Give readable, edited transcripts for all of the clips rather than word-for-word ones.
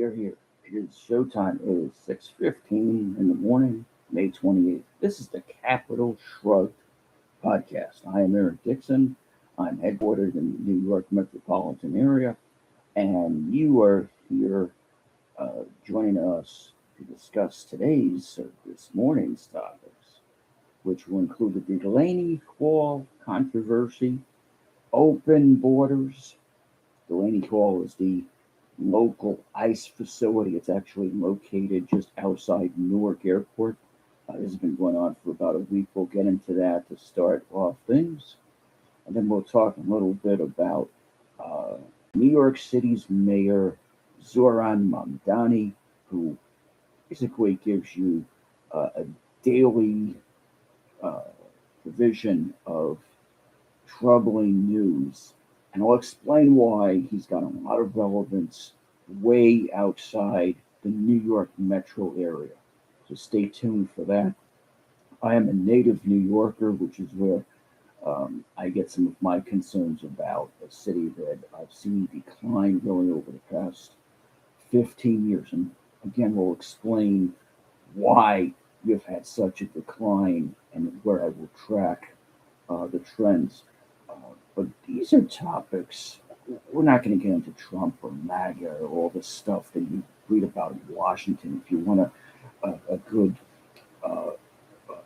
We're here. It is showtime. It is 6:15 in the morning, May 28th. This is the Capital Shrugged podcast. I am Eric Dixon. I'm headquartered in the New York metropolitan area, and you are here joining us to discuss this morning's topics, which will include the Delaney Hall controversy, open borders. Delaney Hall is the local ICE facility. It's actually located just outside Newark Airport. This has been going on for about a week. We'll get into that to start off things. And then we'll talk a little bit about uh, New York City's Mayor Zoran Mamdani, who basically gives you a daily uh, provision of troubling news. And I'll explain why he's got a lot of relevance way outside the New York metro area. So stay tuned for that. I am a native New Yorker, which is where I get some of my concerns about a city that I've seen decline really over the past 15 years. And again, we'll explain why we've had such a decline and where I will track the trends. But these are topics. We're not going to get into Trump or MAGA or all the stuff that you read about in Washington. If you want a good uh,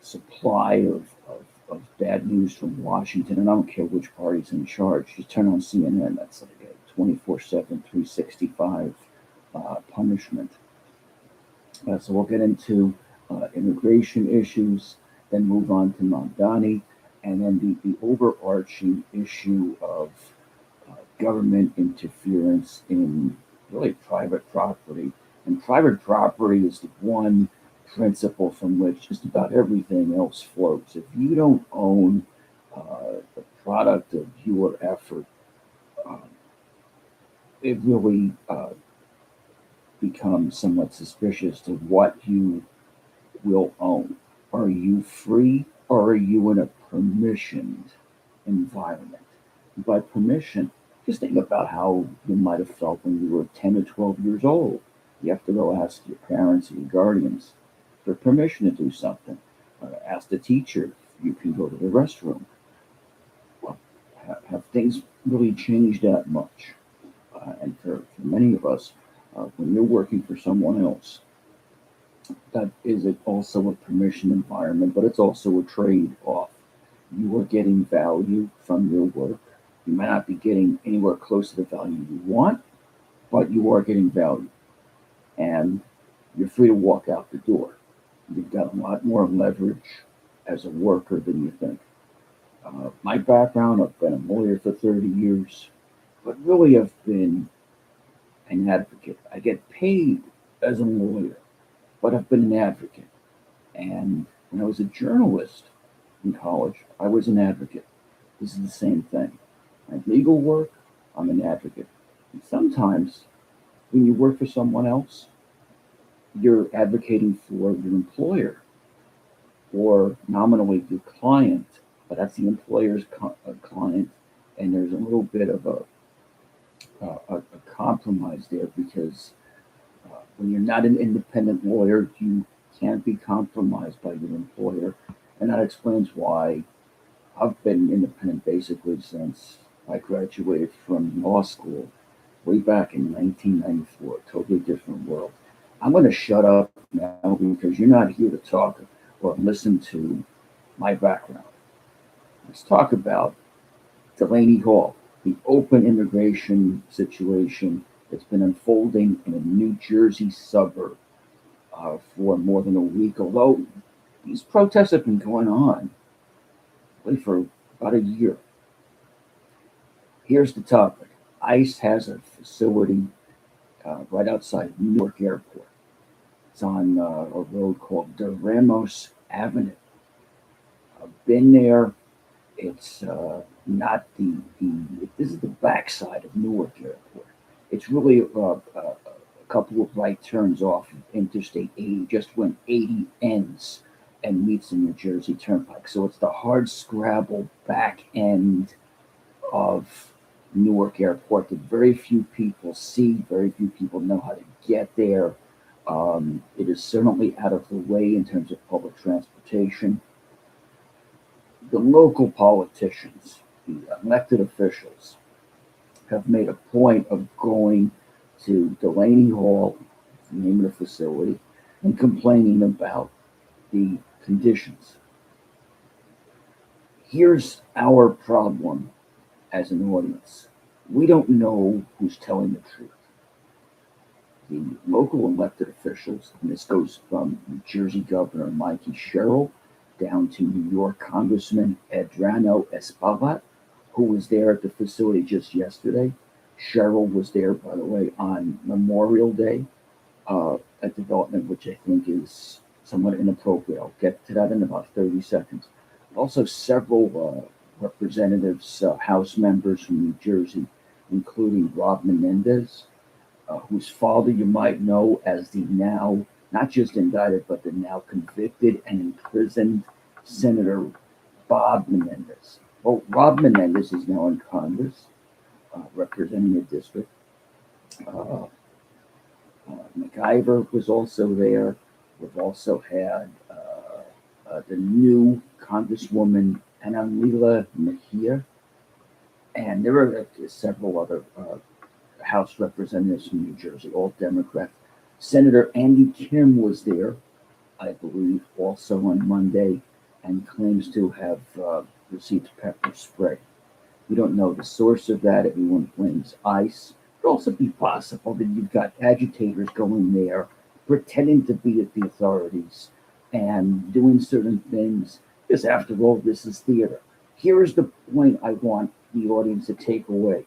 supply of bad news from Washington, and I don't care which party's in charge, just turn on CNN. That's like a 24/7, 365 punishment. So we'll get into immigration issues, then move on to Mamdani, and then the overarching issue of government interference in really private property. And private property is the one principle from which just about everything else floats. If you don't own the product of your effort, um, it really becomes somewhat suspicious to what you will own. Are you free or are you in a permissioned environment? By permission, just think about how you might have felt when you were 10 or 12 years old. You have to go ask your parents or your guardians for permission to do something. Ask the teacher if you can go to the restroom. Well, have things really changed that much? And for many of us, when you're working for someone else, that is also a permission environment, but it's also a trade off. You are getting value from your work. You might not be getting anywhere close to the value you want, but you are getting value. And you're free to walk out the door. You've got a lot more leverage as a worker than you think. My background, I've been a lawyer for 30 years, but really I've been an advocate. I get paid as a lawyer, but I've been an advocate. And when I was a journalist in college, I was an advocate. This is the same thing. My legal work, I'm an advocate. And sometimes when you work for someone else, you're advocating for your employer or nominally your client, but that's the employer's client, and there's a little bit of a compromise there because when you're not an independent lawyer, you can't be compromised by your employer, and that explains why I've been independent basically since I graduated from law school way back in 1994. Totally different world. I'm going to shut up now because you're not here to talk or listen to my background. Let's talk about Delaney Hall, the open immigration situation that's been unfolding in a New Jersey suburb for more than a week, although these protests have been going on really for about a year. Here's the topic. ICE has a facility right outside Newark Airport. It's on a road called De Ramos Avenue. I've been there. It's not this is the backside of Newark Airport. It's really a couple of right turns off of Interstate 80, just when 80 ends and meets the New Jersey Turnpike. So it's the hard scrabble back end of Newark Airport that very few people see, very few people know how to get there. It is certainly out of the way in terms of public transportation. The local politicians, the elected officials, have made a point of going to Delaney Hall, the name of the facility, and complaining about the conditions. Here's our problem as an audience. We don't know who's telling the truth. The local elected officials, and this goes from New Jersey Governor Mikey Sherrill down to New York Congressman Adrano Espaillat, who was there at the facility just yesterday. Sherrill was there, by the way, on Memorial Day, a development which I think is somewhat inappropriate. I'll get to that in about 30 seconds. Also, several representatives, House members from New Jersey, including Rob Menendez, whose father you might know as the now not just indicted, but the now convicted and imprisoned Senator Bob Menendez. Well, Rob Menendez is now in Congress, representing a district. Uh, MacIver was also there. We've also had the new Congresswoman Anamila Mejia, and there are several other House representatives from New Jersey, all Democrats. Senator Andy Kim was there, I believe, also on Monday, and claims to have received pepper spray. We don't know the source of that. Everyone blames ICE. It could also be possible that you've got agitators going there, pretending to be at the authorities and doing certain things, because after all, this is theater. Here is the point I want the audience to take away.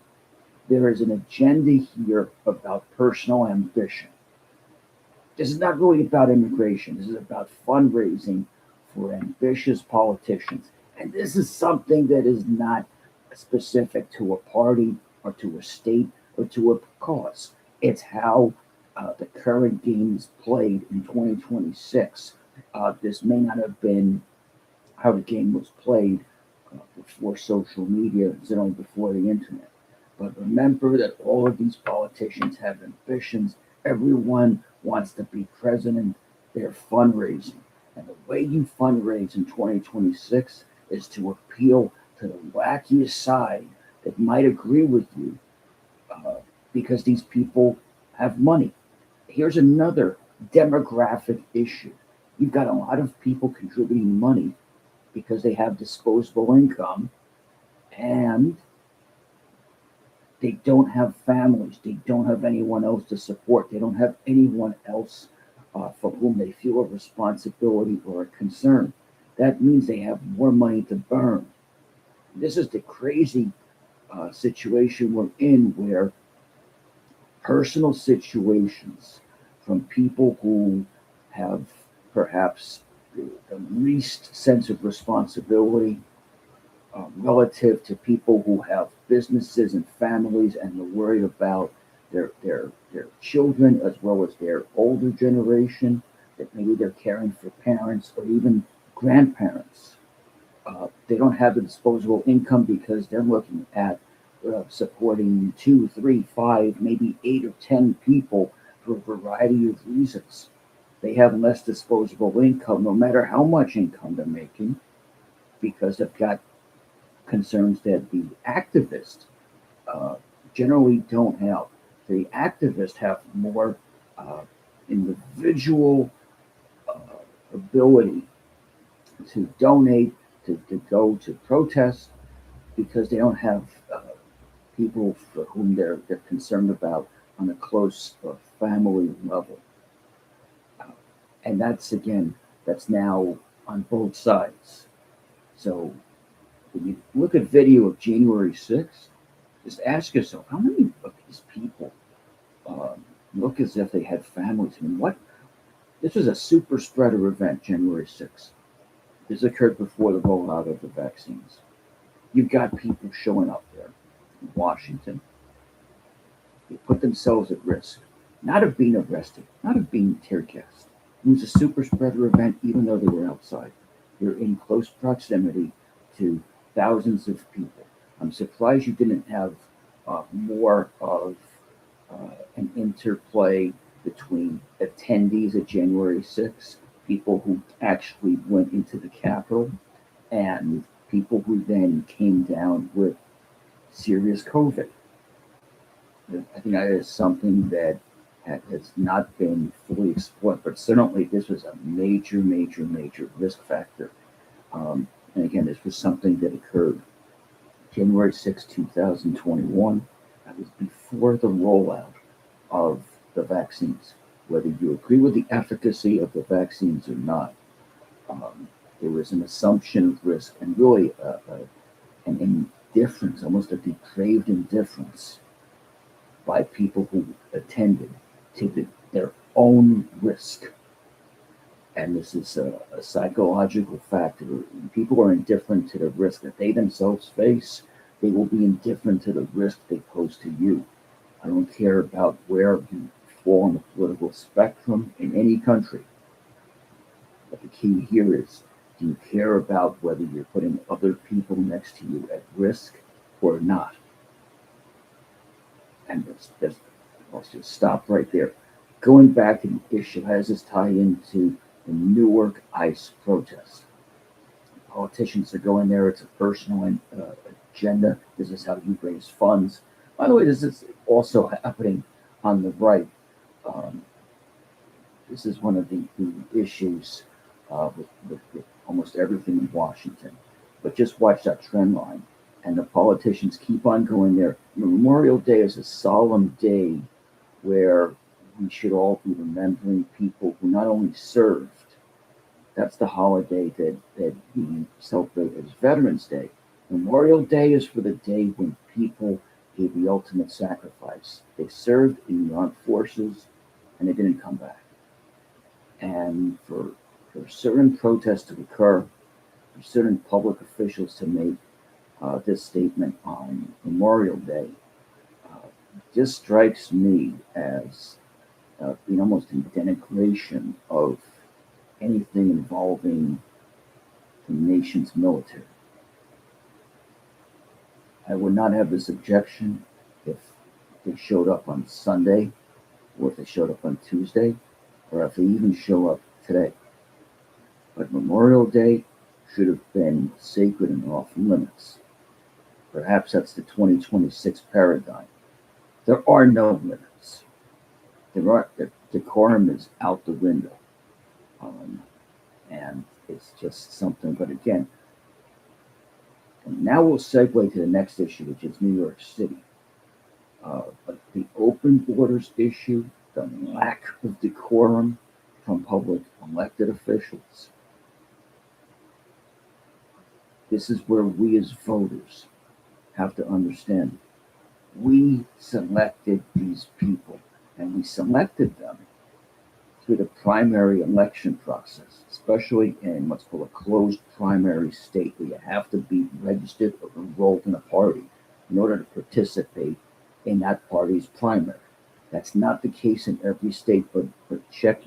There is an agenda here about personal ambition. This is not really about immigration. This is about fundraising for ambitious politicians. And this is something that is not specific to a party or to a state or to a cause. It's how the current game is played in 2026. This may not have been how the game was played before social media, certainly before the internet. But remember that all of these politicians have ambitions. Everyone wants to be president. They're fundraising. And the way you fundraise in 2026 is to appeal to the wackiest side that might agree with you because these people have money. Here's another demographic issue. You've got a lot of people contributing money because they have disposable income and they don't have families. They don't have anyone else to support. They don't have anyone else for whom they feel a responsibility or a concern. That means they have more money to burn. This is the crazy situation we're in where personal situations from people who have perhaps the least sense of responsibility relative to people who have businesses and families and are worried about their children as well as their older generation, that maybe they're caring for parents or even grandparents. They don't have the disposable income because they're looking at supporting 2, 3, 5, maybe 8 or 10 people for a variety of reasons. They have less disposable income, no matter how much income they're making, because they've got concerns that the activists generally don't have. The activists have more individual ability to donate, to go to protest, because they don't have people for whom they're concerned about on a close family level. And that's now on both sides. So when you look at video of January 6th, just ask yourself, how many of these people look as if they had families? I mean, what? This was a super spreader event, January 6th. This occurred before the rollout of the vaccines. You've got people showing up there in Washington. They put themselves at risk, not of being arrested, not of being tear gassed. It was a super spreader event, even though they were outside. They're in close proximity to thousands of people. I'm surprised you didn't have more of an interplay between attendees at January 6th, people who actually went into the Capitol, and people who then came down with serious COVID. I think that is something that has not been fully explored, but certainly this was a major, major, major risk factor. And again, this was something that occurred January 6, 2021. That was before the rollout of the vaccines. Whether you agree with the efficacy of the vaccines or not, there was an assumption of risk and really an indifference, almost a depraved indifference by people who attended to their own risk. And this is a psychological factor. When people are indifferent to the risk that they themselves face, they will be indifferent to the risk they pose to you. I don't care about where you fall on the political spectrum in any country. But the key here is, do you care about whether you're putting other people next to you at risk or not? And let's just stop right there. Going back to the issue, how does this tie into the Newark ICE protest? Politicians are going there. It's a personal agenda. This is how you raise funds. By the way, this is also happening on the right. This is one of the issues with almost everything in Washington. But just watch that trend line. And the politicians keep on going there. Memorial Day is a solemn day where we should all be remembering people who not only served, that's the holiday that we celebrate as Veterans Day. Memorial Day is for the day when people gave the ultimate sacrifice. They served in the armed forces and they didn't come back. And for certain protests to occur, for certain public officials to make this statement on Memorial Day, just strikes me as being almost in denigration of anything involving the nation's military. I would not have this objection if they showed up on Sunday, or if they showed up on Tuesday, or if they even show up today. But Memorial Day should have been sacred and off limits. Perhaps that's the 2026 paradigm. There are no limits. The decorum is out the window. And it's just something, but again, and now we'll segue to the next issue, which is New York City. But the open borders issue, the lack of decorum from public elected officials, this is where we as voters have to understand. We selected these people, and we selected them through the primary election process, especially in what's called a closed primary state, where you have to be registered or enrolled in a party in order to participate in that party's primary. That's not the case in every state, but check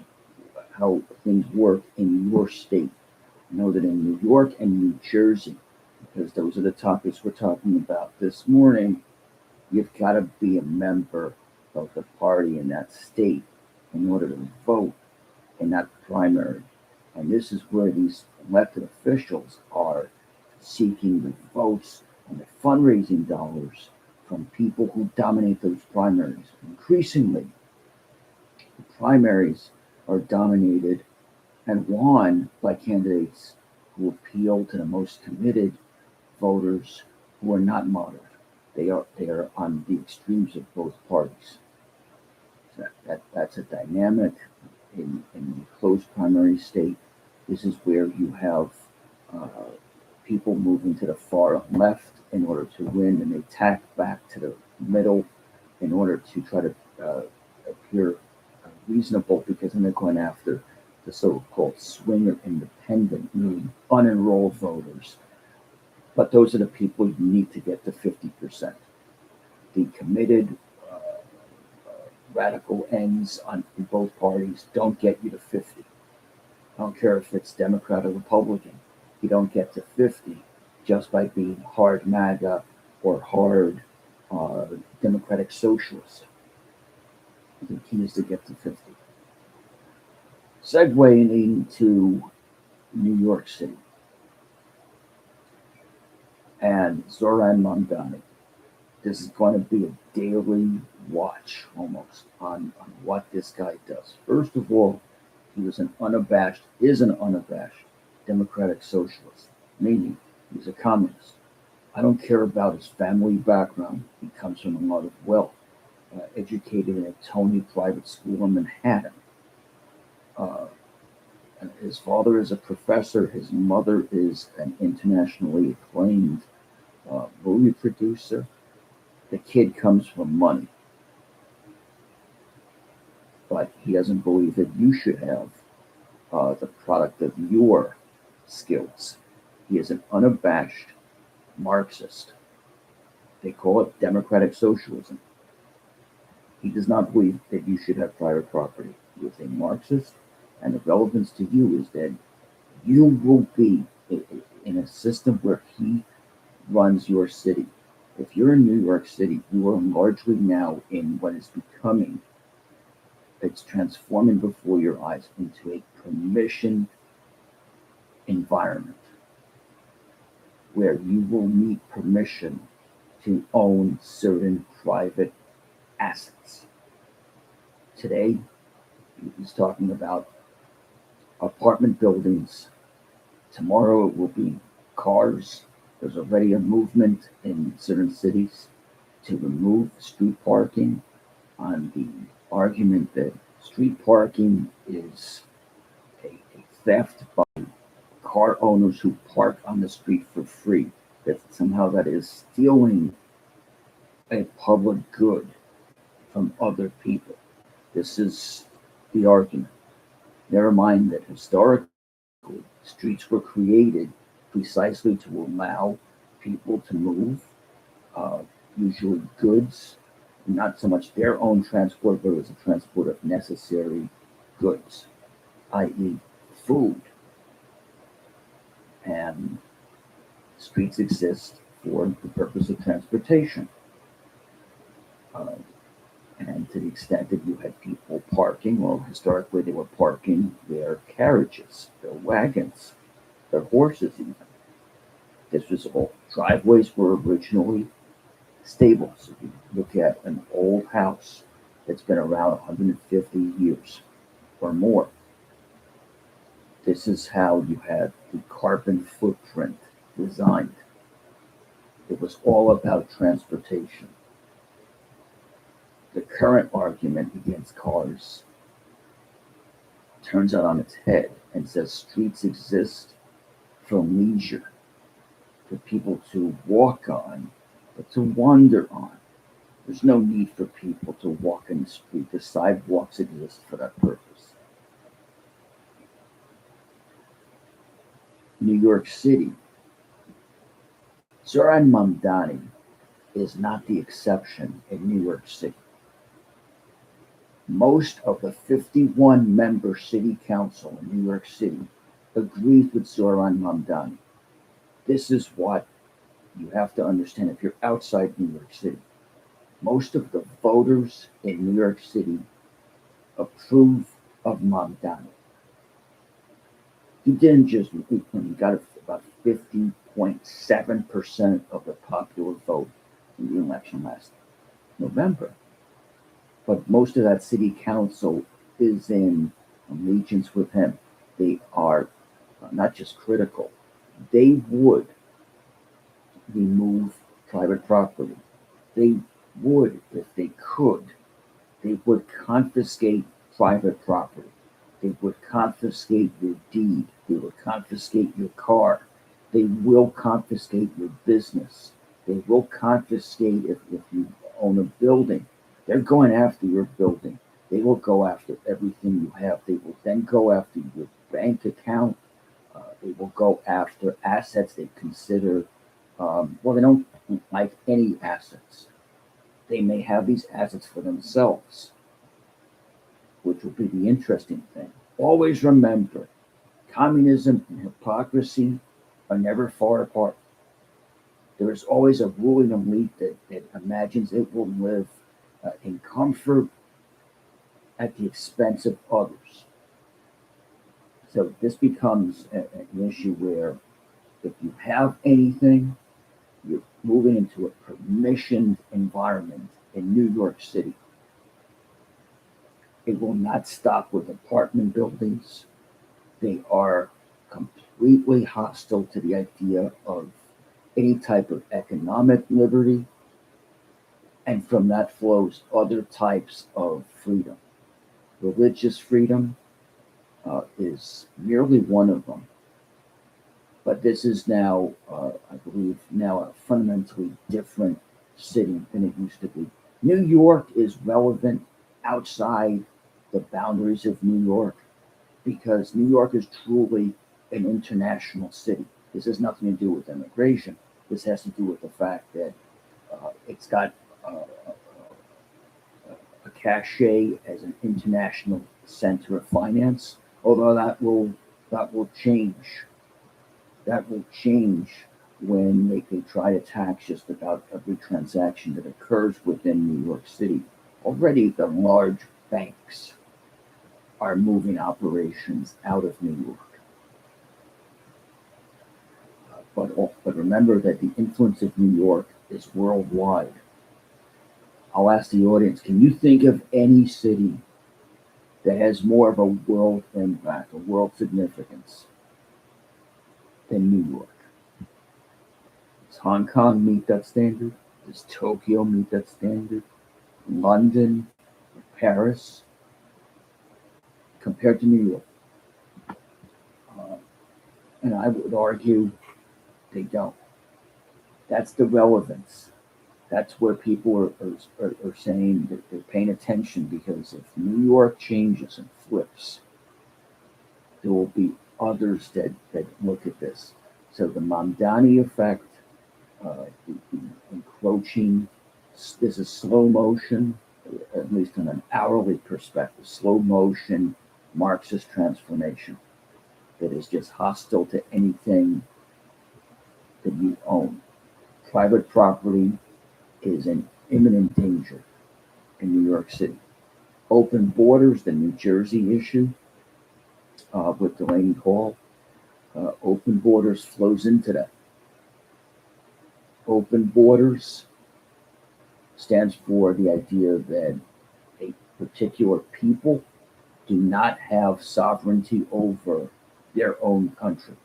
how things work in your state. Know that in New York and New Jersey, because those are the topics we're talking about this morning, you've got to be a member of the party in that state in order to vote in that primary. And this is where these elected officials are seeking the votes and the fundraising dollars from people who dominate those primaries. Increasingly, the primaries are dominated and won by candidates who appeal to the most committed voters who are not moderate. They are on the extremes of both parties. So that's a dynamic in the closed primary state. This is where you have people moving to the far left in order to win, and they tack back to the middle in order to try to appear reasonable, because then they're going after the so-called swinger independent, meaning unenrolled voters. But those are the people you need to get to 50%. The committed radical ends in both parties don't get you to 50. I don't care if it's Democrat or Republican. You don't get to 50 just by being hard MAGA or hard Democratic Socialist. The key is to get to 50. Segueing into New York City and Zoran Mamdani. This is going to be a daily watch almost on what this guy does. First of all, he is an unabashed democratic socialist, meaning he's a communist. I don't care about his family background. He comes from a lot of wealth, educated in a Tony private school in Manhattan. Uh, and his father is a professor. His mother is an internationally acclaimed movie producer. The kid comes from money, but he doesn't believe that you should have the product of your skills. He is an unabashed Marxist. They call it democratic socialism. He does not believe that you should have private property. He is a Marxist, and the relevance to you is that you will be in a system where he runs your city. If you're in New York City, you are largely now in what is becoming, it's transforming before your eyes into a permission environment where you will need permission to own certain private assets. Today, he's talking about apartment buildings. Tomorrow, it will be cars. There's already a movement in certain cities to remove street parking on the argument that street parking is a theft by car owners who park on the street for free, that somehow that is stealing a public good from other people. This is the argument. Never mind that historically streets were created precisely to allow people to move, uh, usually goods, not so much their own transport, but it was a transport of necessary goods, i.e., food. And streets exist for the purpose of transportation. Uh, and to the extent that you had people parking, well, historically they were parking their carriages, their wagons, their horses, even. This was all. Driveways were originally stables. If you look at an old house that's been around 150 years or more, this is how you had the carbon footprint designed. It was all about transportation. The current argument against cars turns it on its head and says streets exist for leisure, for people to walk on, but to wander on. There's no need for people to walk in the street. The sidewalks exist for that purpose. New York City. Zoran Mamdani is not the exception in New York City. Most of the 51 member city council in New York City agrees with Zoran Mamdani. This is what you have to understand if you're outside New York City. Most of the voters in New York City approve of Mamdani. He didn't just, he got about 50.7% of the popular vote in the election last November. But most of that city council is in allegiance with him. They are not just critical, they would remove private property. They would, if they could, they would confiscate private property. They would confiscate your deed. They would confiscate your car. They will confiscate your business. They will confiscate if you own a building. They're going after your building. They will go after everything you have. They will then go after your bank account. They will go after assets they consider, well, they don't like any assets. They may have these assets for themselves, which will be the interesting thing. Always remember, communism and hypocrisy are never far apart. There's always a ruling elite that imagines it will live in comfort at the expense of others. So this becomes an issue where if you have anything, you're moving into a permissioned environment in New York City. It will not stop with apartment buildings. They are completely hostile to the idea of any type of economic liberty, and from that flows other types of freedom. Religious freedom is merely one of them. But this is now, I believe, now a fundamentally different city than it used to be. New York is relevant outside the boundaries of New York because New York is truly an international city. This has nothing to do with immigration. This has to do with the fact that it's got a cachet as an international center of finance. Although that will change. That will change when they can try to tax just about every transaction that occurs within New York City. Already, the large banks are moving operations out of New York. But remember that the influence of New York is worldwide. I'll ask the audience, can you think of any city that has more of a world impact, a world significance than New York? Does Hong Kong meet that standard? Does Tokyo meet that standard? London, Paris, compared to New York? Uh, and I would argue they don't. That's the relevance. That's where people are saying that they're paying attention because if New York changes and flips, there will be others that look at this. So the Mamdani effect, the encroaching, this is slow motion, at least in an hourly perspective, slow motion Marxist transformation that is just hostile to anything that you own. Private property is in imminent danger in New York City. Open borders, the New Jersey issue with Delaney Hall, open borders flows into that. Open borders stands for the idea that a particular people do not have sovereignty over their own country.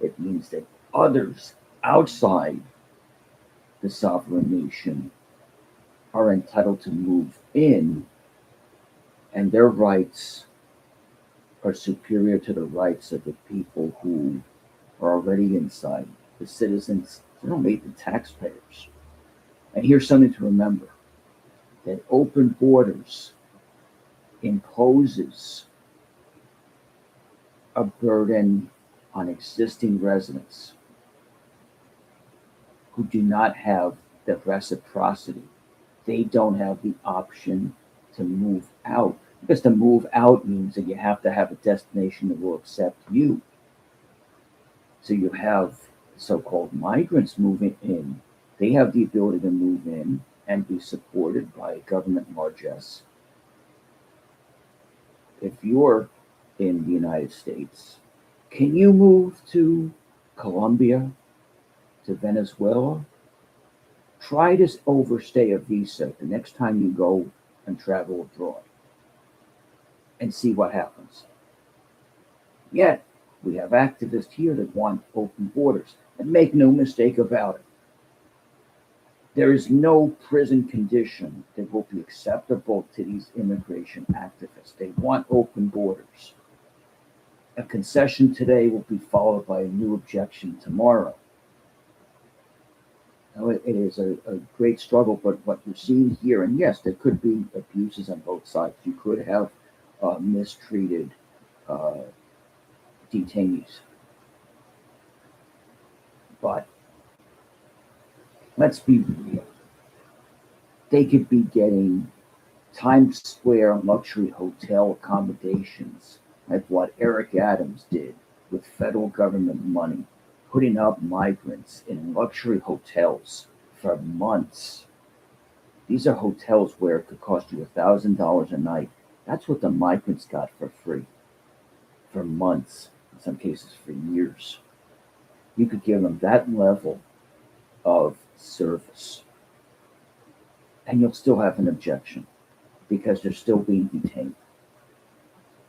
It means that others outside the sovereign nation are entitled to move in, and their rights are superior to the rights of the people who are already inside. The citizens, they don't make the taxpayers. And here's something to remember, that open borders imposes a burden on existing residents who do not have the reciprocity. They don't have the option to move out. Because to move out means that you have to have a destination that will accept you. So you have so-called migrants moving in. They have the ability to move in and be supported by government largesse. If you're in the United States, can you move to Colombia, to Venezuela? Try to overstay a visa the next time you go and travel abroad and see what happens. Yet, we have activists here that want open borders. And make no mistake about it, there is no prison condition that will be acceptable to these immigration activists. They want open borders. A concession today will be followed by a new objection tomorrow. Now, it is a great struggle, but what you're seeing here, and yes, there could be abuses on both sides. You could have mistreated detainees. But let's be real. They could be getting Times Square luxury hotel accommodations like what Eric Adams did with federal government money, putting up migrants in luxury hotels for months. These are hotels where it could cost you $1,000 a night. That's what the migrants got for free for months, in some cases for years. You could give them that level of service, and you'll still have an objection because they're still being detained.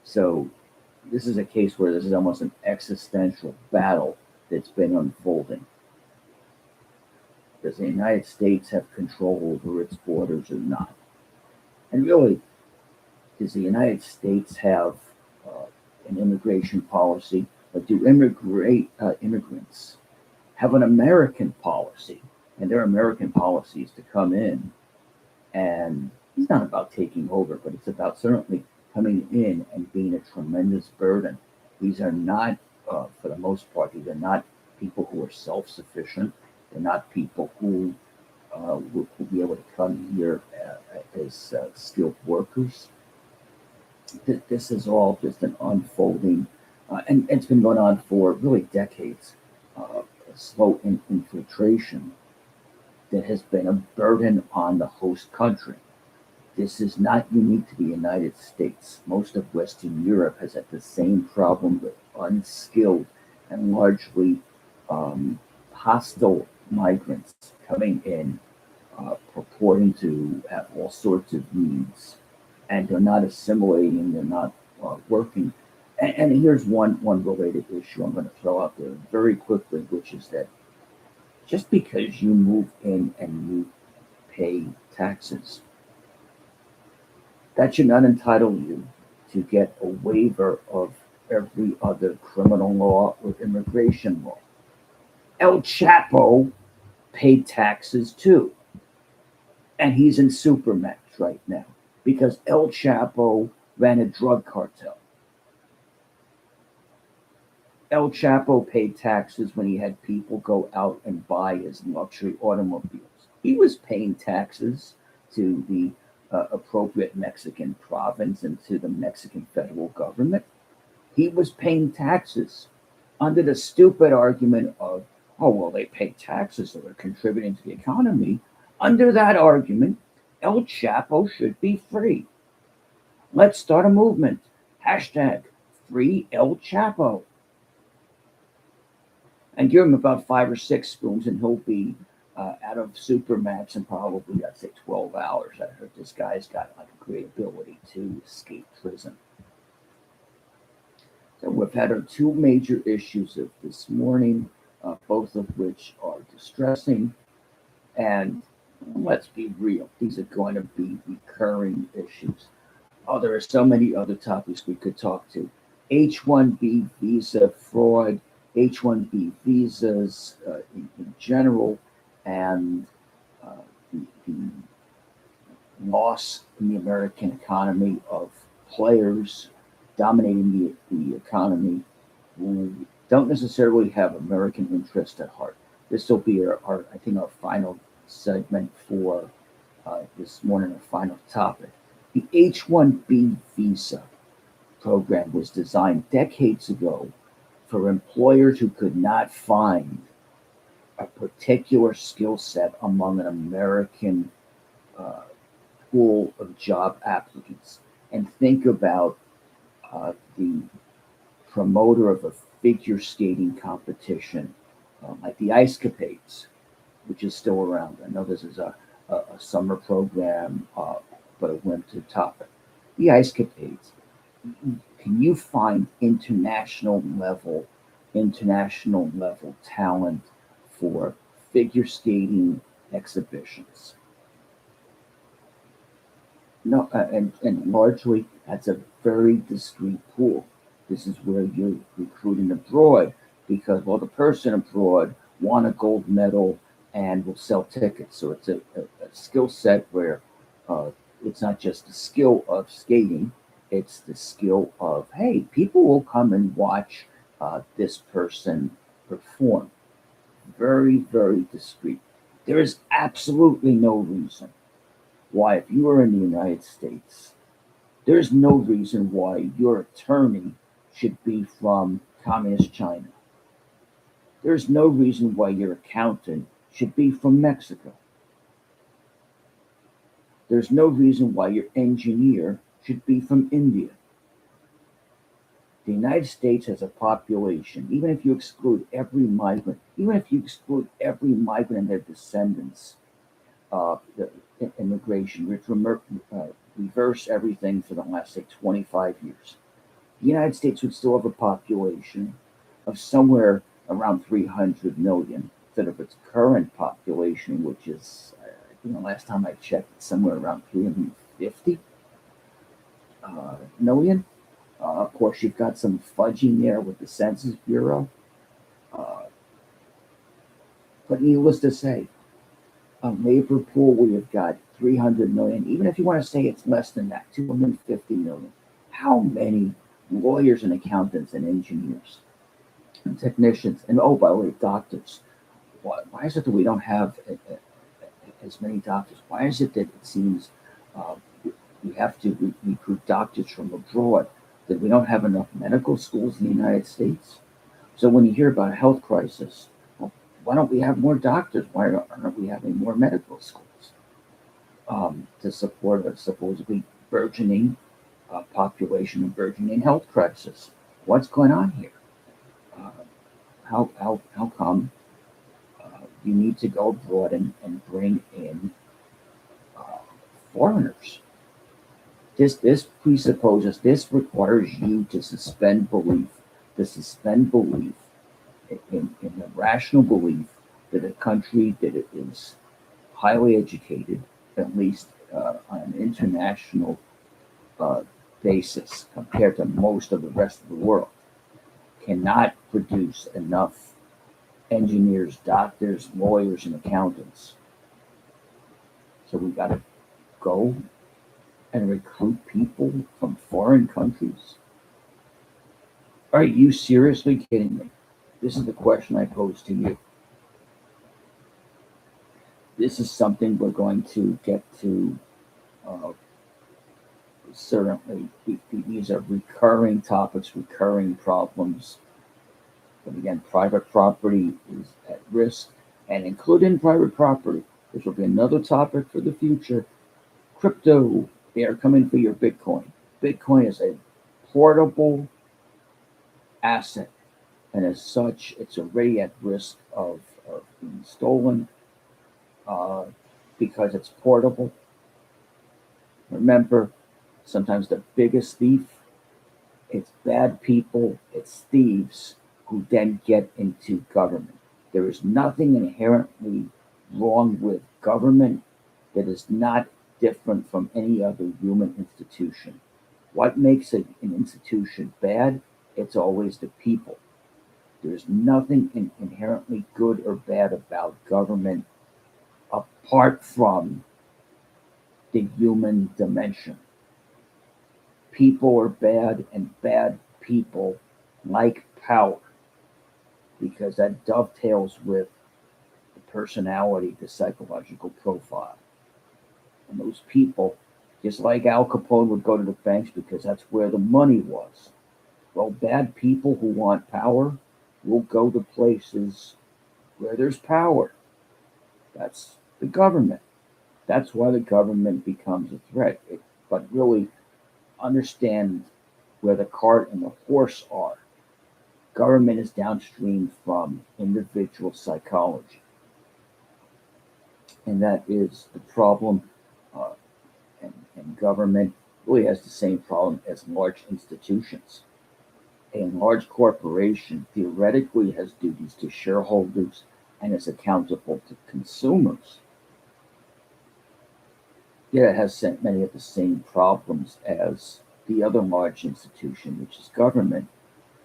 So this is a case where this is almost an existential battle that's been unfolding. Does the United States have control over its borders or not? And really, does the United States have an immigration policy, or do immigrants have an American policy? And their American policy is to come in, and it's not about taking over, but it's about certainly coming in and being a tremendous burden. These are not, for the most part, these are not people who are self-sufficient. They're not people who will be able to come here as skilled workers. This is all just an unfolding, and it's been going on for really decades. Slow infiltration that has been a burden on the host country. This is not unique to the United States. Most of Western Europe has had the same problem with unskilled and largely hostile migrants coming in, purporting to have all sorts of needs, and they're not assimilating, they're not working. And here's one related issue I'm going to throw out there very quickly, which is that just because you move in and you pay taxes, that should not entitle you to get a waiver of every other criminal law or immigration law. El Chapo paid taxes too, and he's in Supermax right now because El Chapo ran a drug cartel. El Chapo paid taxes when he had people go out and buy his luxury automobiles. He was paying taxes to the appropriate Mexican province and to the Mexican federal government. He was paying taxes under the stupid argument of, oh, well, they pay taxes, so they're contributing to the economy. Under that argument, El Chapo should be free. Let's start a movement. Hashtag free El Chapo. And give him about 5 or 6 spoons, and he'll be out of Supermax in probably, I'd say, 12 hours. I heard this guy's got like a great ability to escape prison. So we've had our 2 major issues of this morning, both of which are distressing. And let's be real, these are going to be recurring issues. Oh, there are so many other topics we could talk to. H-1B visa fraud, H-1B visas in general, and the loss in the American economy of players dominating the economy who don't necessarily have American interest at heart. This will be our I think, our final segment for this morning, our final topic. The H-1B visa program was designed decades ago for employers who could not find a particular skill set among an American pool of job applicants. And think about the promoter of a figure skating competition like the Ice Capades, which is still around. I know this is a summer program, but a winter topic. The Ice Capades. Can you find international level talent for figure skating exhibitions? No, and largely that's a very discreet pool. This is where you're recruiting abroad because, well, the person abroad won a gold medal and will sell tickets. So it's a skill set where it's not just the skill of skating, it's the skill of, hey, people will come and watch this person perform. Very, very discreet. There is absolutely no reason why, if you are in the United States, there's no reason why your attorney should be from communist China. There's no reason why your accountant should be from Mexico. There's no reason why your engineer should be from India. The United States has a population, even if you exclude every migrant, even if you exclude every migrant and their descendants, the immigration, which reverse everything for the last, say, 25 years. The United States would still have a population of somewhere around 300 million instead of its current population, which is, last time I checked, somewhere around 350 million. Of course, you've got some fudging there with the Census Bureau. Uh, but needless to say, a labor pool where you've got 300 million, even if you want to say it's less than that, 250 million, how many lawyers and accountants and engineers and technicians, and oh, by the way, doctors? Why is it that we don't have as many doctors? Why is it that it seems uh, we have to recruit doctors from abroad, that we don't have enough medical schools in the United States? So when you hear about a health crisis, well, why don't we have more doctors? Why aren't we having more medical schools to support a supposedly burgeoning population and burgeoning health crisis? What's going on here? Uh, how come you need to go abroad and bring in uh, foreigners? This presupposes, this requires you to suspend belief, in the rational belief that a country that is highly educated, at least on an international uh, basis compared to most of the rest of the world, cannot produce enough engineers, doctors, lawyers, and accountants. So we got to go and recruit people from foreign countries. Are you seriously kidding me? This is the question I pose to you. This is something we're going to get to. Uh, Certainly, these are recurring topics, recurring problems. But again, private property is at risk, and including private property, this will be another topic for the future. Crypto, they are coming for your Bitcoin. Bitcoin is a portable asset, and as such, it's already at risk of being stolen uh, because it's portable. Remember, sometimes the biggest thief, it's bad people, it's thieves who then get into government. There is nothing inherently wrong with government that is not different from any other human institution. What makes an institution bad? It's always the people. There's nothing inherently good or bad about government apart from the human dimension. People are bad, and bad people like power because that dovetails with the personality, the psychological profile. And those people, just like Al Capone would go to the banks because that's where the money was. Well, bad people who want power will go to places where there's power. That's the government. That's why the government becomes a threat. But really, understand where the cart and the horse are. Government is downstream from individual psychology. And that is the problem. Uh, and government really has the same problem as large institutions. A large corporation theoretically has duties to shareholders and is accountable to consumers. Yet it has many of the same problems as the other large institution, which is government.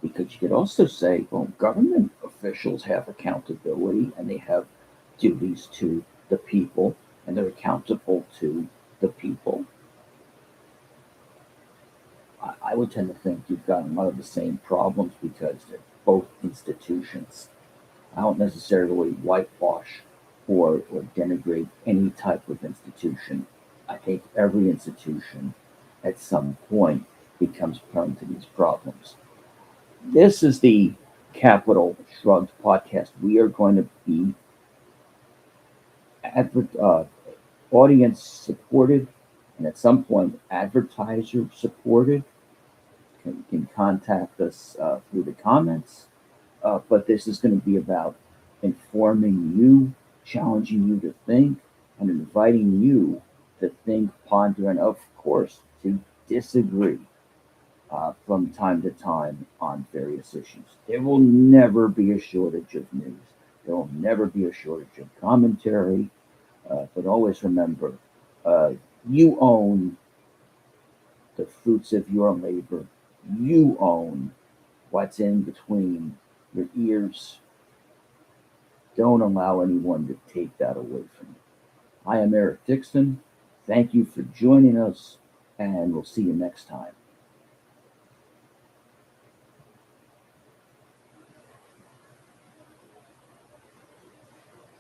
Because you could also say, well, government officials have accountability and they have duties to the people and they're accountable to the people. I would tend to think you've got a lot of the same problems because they're both institutions. I don't necessarily whitewash or denigrate any type of institution. I think every institution at some point becomes prone to these problems. This is the Capital Shrugged podcast. We are going to be adver- uh, audience supported and at some point advertiser supported. Can contact us through the comments. But this is going to be about informing you, challenging you to think, and inviting you to think, ponder, and of course, to disagree from time to time on various issues. There will never be a shortage of news. There will never be a shortage of commentary. But always remember, uh, you own the fruits of your labor. You own what's in between your ears. Don't allow anyone to take that away from you. I am Eric Dixon. Thank you for joining us, and we'll see you next time.